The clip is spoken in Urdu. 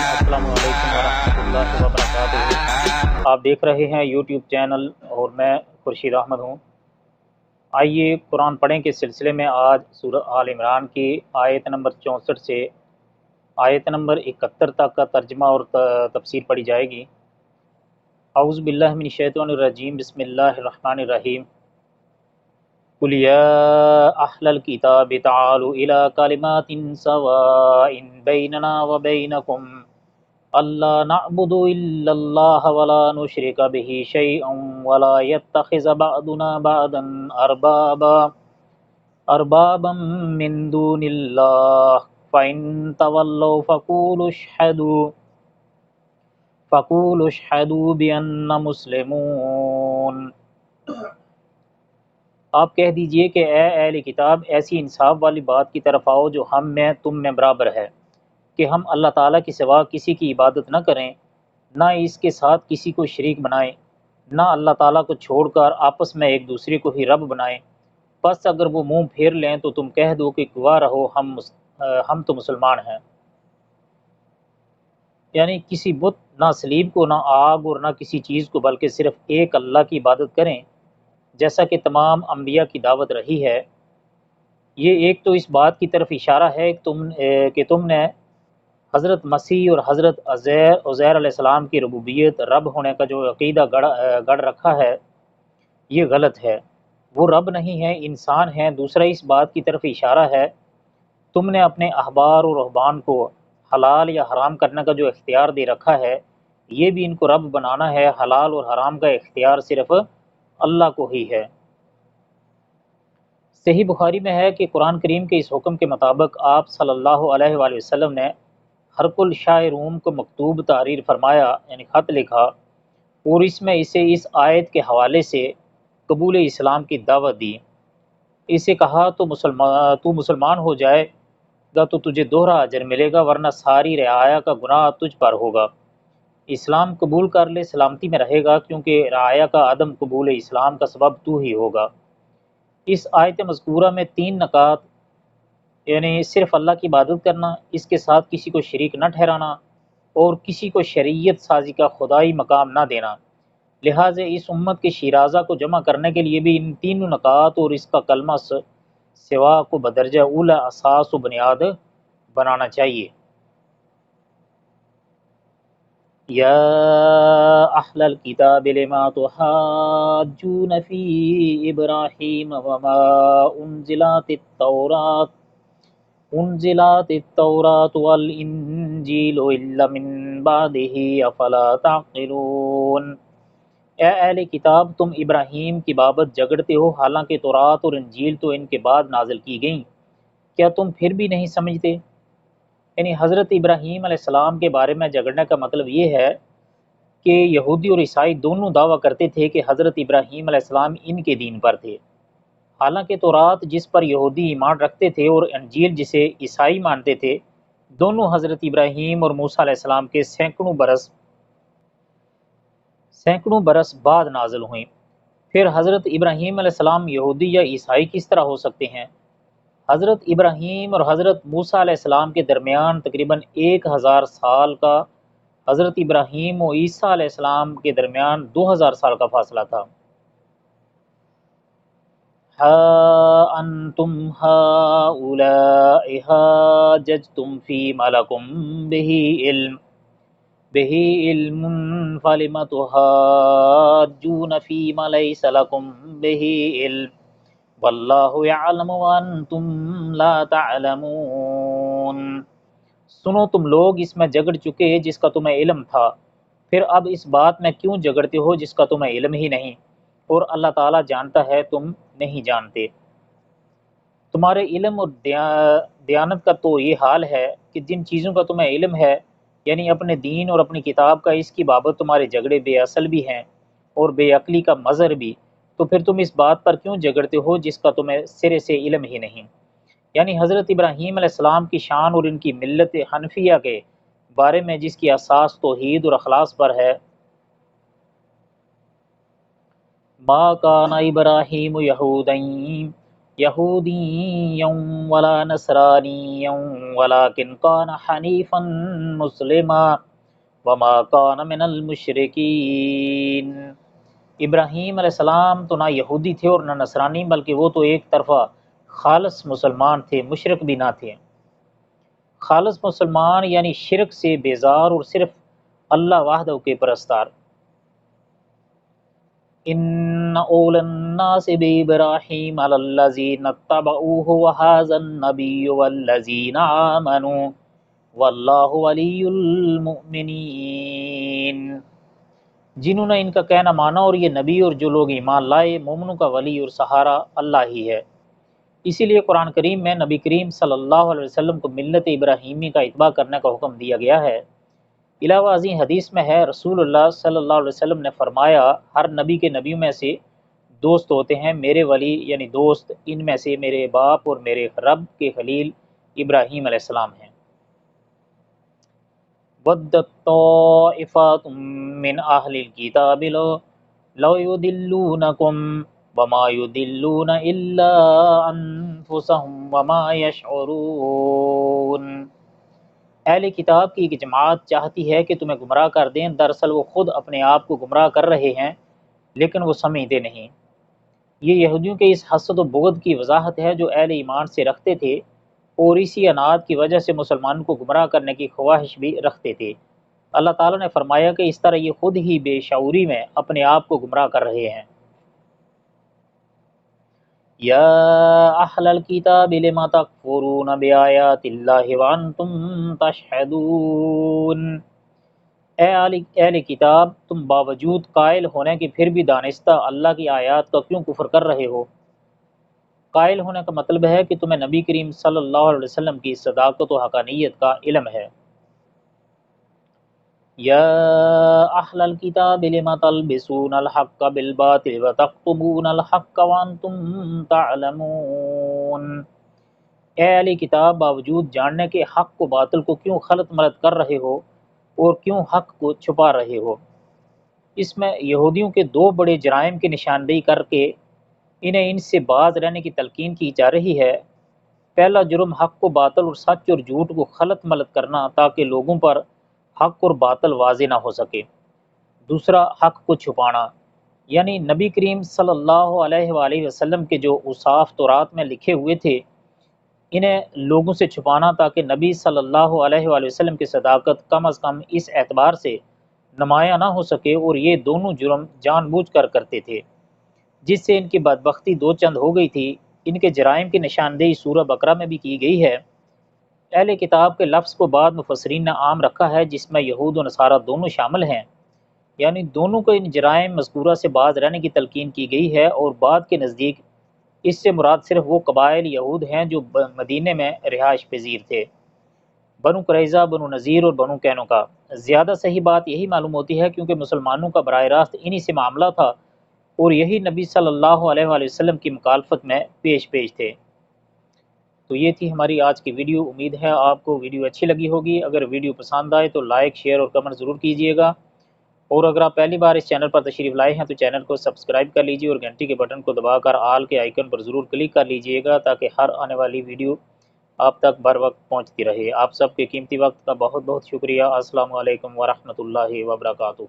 السلام علیکم ورحمۃ اللہ وبرکاتہ۔ آپ دیکھ رہے ہیں یوٹیوب چینل اور میں خورشید احمد ہوں۔ آئیے قرآن پڑھیں کے سلسلے میں آج سورہ آل عمران کی آیت نمبر 64 سے آیت نمبر 71 تک کا ترجمہ اور تفسیر پڑھی جائے گی۔ اعوذ باللہ من الشیطان الرجیم، بسم اللہ الرحمن الرحیم۔ قل یا اہل الکتاب تعالوا الی کلمات سواء بیننا وبینکم اللہ نعبد الا اللہ ولا نشرک به شیئا ولا يتخذ بعضنا بعضا اربابا من دون اللہ فإن تولوا فقولوا اشہدوا بأننا مسلمون۔ آپ کہہ دیجئے کہ اے اہل کتاب، ایسی انصاف والی بات کی طرف آؤ جو ہم میں تم میں برابر ہے، کہ ہم اللہ تعالیٰ کے سوا کسی کی عبادت نہ کریں، نہ اس کے ساتھ کسی کو شریک بنائیں، نہ اللہ تعالیٰ کو چھوڑ کر آپس میں ایک دوسرے کو ہی رب بنائیں۔ پس اگر وہ منہ پھیر لیں تو تم کہہ دو کہ گواہ رہو ہم تو مسلمان ہیں۔ یعنی کسی بت، نہ صلیب کو، نہ آگ اور نہ کسی چیز کو، بلکہ صرف ایک اللہ کی عبادت کریں، جیسا کہ تمام انبیاء کی دعوت رہی ہے۔ یہ ایک تو اس بات کی طرف اشارہ ہے کہ تم نے حضرت مسیح اور حضرت عزیر علیہ السلام کی ربوبیت، رب ہونے کا جو عقیدہ گڑ رکھا ہے، یہ غلط ہے۔ وہ رب نہیں ہے، انسان ہیں۔ دوسرا اس بات کی طرف اشارہ ہے تم نے اپنے احبار اور رہبان کو حلال یا حرام کرنے کا جو اختیار دے رکھا ہے، یہ بھی ان کو رب بنانا ہے۔ حلال اور حرام کا اختیار صرف اللہ کو ہی ہے۔ صحیح بخاری میں ہے کہ قرآن کریم کے اس حکم کے مطابق آپ صلی اللہ علیہ وآلہ وسلم نے ہرقل شاہ روم کو مکتوب تحریر فرمایا، یعنی خط لکھا، اور اس میں اسے اس آیت کے حوالے سے قبول اسلام کی دعوت دی۔ اسے کہا تو مسلمان ہو جائے گا تو تجھے دوہرا اجر ملے گا، ورنہ ساری رعایا کا گناہ تجھ پر ہوگا۔ اسلام قبول کر لے، سلامتی میں رہے گا، کیونکہ رعایا کا عدم قبول اسلام کا سبب تو ہی ہوگا۔ اس آیت مذکورہ میں 3 نکات، یعنی صرف اللہ کی عبادت کرنا، اس کے ساتھ کسی کو شریک نہ ٹھہرانا، اور کسی کو شریعت سازی کا خدائی مقام نہ دینا۔ لہٰذا اس امت کے شیرازہ کو جمع کرنے کے لیے بھی ان 3 نکات اور اس کا کلمہ سوا کو بدرجہ اولا اساس و بنیاد بنانا چاہیے۔ یا اہل الکتاب لما تحاجون فی ابراہیم وما انزلت التوراۃ والانجیل الا من بعدہ افلا تعقلون۔ اے اہل کتاب، تم ابراہیم کی بابت جھگڑتے ہو، حالانکہ تورات اور انجیل تو ان کے بعد نازل کی گئیں، کیا تم پھر بھی نہیں سمجھتے؟ یعنی حضرت ابراہیم علیہ السلام کے بارے میں جھگڑنے کا مطلب یہ ہے کہ یہودی اور عیسائی دونوں دعویٰ کرتے تھے کہ حضرت ابراہیم علیہ السلام ان کے دین پر تھے، حالانکہ تورات جس پر یہودی ایمان رکھتے تھے اور انجیل جسے عیسائی مانتے تھے، دونوں حضرت ابراہیم اور موسیٰ علیہ السلام کے سینکڑوں برس بعد نازل ہوئیں۔ پھر حضرت ابراہیم علیہ السلام یہودی یا عیسائی کس طرح ہو سکتے ہیں؟ حضرت ابراہیم اور حضرت موسیٰ علیہ السلام کے درمیان تقریباً 1000 سال کا، حضرت ابراہیم و عیسیٰ علیہ السلام کے درمیان 2000 سال کا فاصلہ تھا۔ ہا انتم ہؤلاء حاججتم فیما لکم بہ علم فلم تحاجون فیما لیس لکم بہ علم واللہ یعلم وانتم لا تعلمون۔ سنو، تم لوگ اس میں جھگڑ چکے جس کا تمہیں علم تھا، پھر اب اس بات میں کیوں جھگڑتے ہو جس کا تمہیں علم ہی نہیں، اور اللہ تعالیٰ جانتا ہے تم نہیں جانتے۔ تمہارے علم اور دیانت کا تو یہ حال ہے کہ جن چیزوں کا تمہیں علم ہے، یعنی اپنے دین اور اپنی کتاب کا، اس کی بابت تمہارے جھگڑے بے اصل بھی ہیں اور بے عقلی کا مظہر بھی، تو پھر تم اس بات پر کیوں جھگڑتے ہو جس کا تمہیں سرے سے علم ہی نہیں؟ یعنی حضرت ابراہیم علیہ السلام کی شان اور ان کی ملت حنفیہ کے بارے میں جس کی اساس توحید اور اخلاص پر ہے، ما کان ابراہیم یہودین یہودیا ولا نصرانیا ولکن کان حنیفا مسلما وما کان من المشرکین۔ ابراہیم علیہ السلام تو نہ یہودی تھے اور نہ نصرانی، بلکہ وہ تو ایک طرفہ خالص مسلمان تھے، مشرک بھی نہ تھے۔ خالص مسلمان یعنی شرک سے بیزار اور صرف اللہ وحدہ کے پرستار۔ ان اول الناس بابراہیم علی الذین اتبعوہ وہذا النبی والذین آمنوا واللہ ولی المؤمنین۔ جنہوں نے ان کا کہنا مانا اور یہ نبی اور جو لوگ ایمان لائے، مومنوں کا ولی اور سہارا اللہ ہی ہے۔ اسی لیے قرآن کریم میں نبی کریم صلی اللہ علیہ وسلم کو ملت ابراہیمی کا اتباع کرنے کا حکم دیا گیا ہے۔ علاوہ ازیں حدیث میں ہے، رسول اللہ صلی اللہ علیہ وسلم نے فرمایا، ہر نبی کے نبیوں میں سے دوست ہوتے ہیں، میرے ولی یعنی دوست ان میں سے میرے باپ اور میرے رب کے خلیل ابراہیم علیہ السلام ہیں۔ وَدَّتْ طَائِفَةٌ مِّنْ أَهْلِ الْكِتَابِ لَوْ يُضِلُّونَكُمْ وَمَا يُضِلُّونَ إِلَّا أَنفُسَهُمْ وَمَا يَشْعُرُونَ۔ اہل کتاب کی ایک جماعت چاہتی ہے کہ تمہیں گمراہ کر دیں، دراصل وہ خود اپنے آپ کو گمراہ کر رہے ہیں لیکن وہ سمجھتے نہیں۔ یہ یہودیوں کے اس حسد و بغض کی وضاحت ہے جو اہل ایمان سے رکھتے تھے اور اسی اناد کی وجہ سے مسلمانوں کو گمراہ کرنے کی خواہش بھی رکھتے تھے۔ اللہ تعالیٰ نے فرمایا کہ اس طرح یہ خود ہی بے شعوری میں اپنے آپ کو گمراہ کر رہے ہیں۔ یا اہل الکتاب لم تکفرون بآیات اللہ وانتم تشہدون۔ اہل کتاب، تم باوجود قائل ہونے کے پھر بھی دانستہ اللہ کی آیات کا کیوں کفر کر رہے ہو؟ قائل ہونے کا مطلب ہے کہ تمہیں نبی کریم صلی اللہ علیہ وسلم کی صداقت و حقانیت کا علم ہے۔ یا اہل الکتاب لم تلبسون الحق بالباطل وتکتمون الحق وانتم تعلمون۔ اے اہل کتاب، باوجود جاننے کے حق کو باطل کو کیوں خلط ملط کر رہے ہو اور کیوں حق کو چھپا رہے ہو؟ اس میں یہودیوں کے دو بڑے جرائم کی نشاندہی کر کے انہیں ان سے باز رہنے کی تلقین کی جا رہی ہے۔ پہلا جرم حق کو باطل اور سچ اور جھوٹ کو خلط ملط کرنا تاکہ لوگوں پر حق اور باطل واضح نہ ہو سکے۔ دوسرا حق کو چھپانا، یعنی نبی کریم صلی اللہ علیہ وآلہ وسلم کے جو اوصاف تورات میں لکھے ہوئے تھے انہیں لوگوں سے چھپانا تاکہ نبی صلی اللہ علیہ وآلہ وسلم کی صداقت کم از کم اس اعتبار سے نمایاں نہ ہو سکے، اور یہ دونوں جرم جان بوجھ کر کرتے تھے، جس سے ان کی بدبختی دو چند ہو گئی تھی۔ ان کے جرائم کی نشاندہی سورہ بقرہ میں بھی کی گئی ہے۔ اہل کتاب کے لفظ کو بعد مفسرین نے عام رکھا ہے جس میں یہود و نصارہ دونوں شامل ہیں، یعنی دونوں کو ان جرائم مذکورہ سے باز رہنے کی تلقین کی گئی ہے، اور بعد کے نزدیک اس سے مراد صرف وہ قبائل یہود ہیں جو مدینے میں رہائش پذیر تھے، بنو قریظہ، بنو نذیر اور بنو قینقاع۔ زیادہ صحیح بات یہی معلوم ہوتی ہے کیونکہ مسلمانوں کا براہ راست انہی سے معاملہ تھا اور یہی نبی صلی اللہ علیہ وآلہ وسلم کی مخالفت میں پیش تھے۔ تو یہ تھی ہماری آج کی ویڈیو، امید ہے آپ کو ویڈیو اچھی لگی ہوگی۔ اگر ویڈیو پسند آئے تو لائک، شیئر اور کمنٹ ضرور کیجیے گا، اور اگر آپ پہلی بار اس چینل پر تشریف لائے ہیں تو چینل کو سبسکرائب کر لیجیے اور گھنٹی کے بٹن کو دبا کر آل کے آئیکن پر ضرور کلک کر لیجیے گا تاکہ ہر آنے والی ویڈیو آپ تک بر وقت پہنچتی رہے۔ آپ سب کے قیمتی وقت کا بہت بہت شکریہ۔ السلام علیکم ورحمۃ اللہ وبرکاتہ۔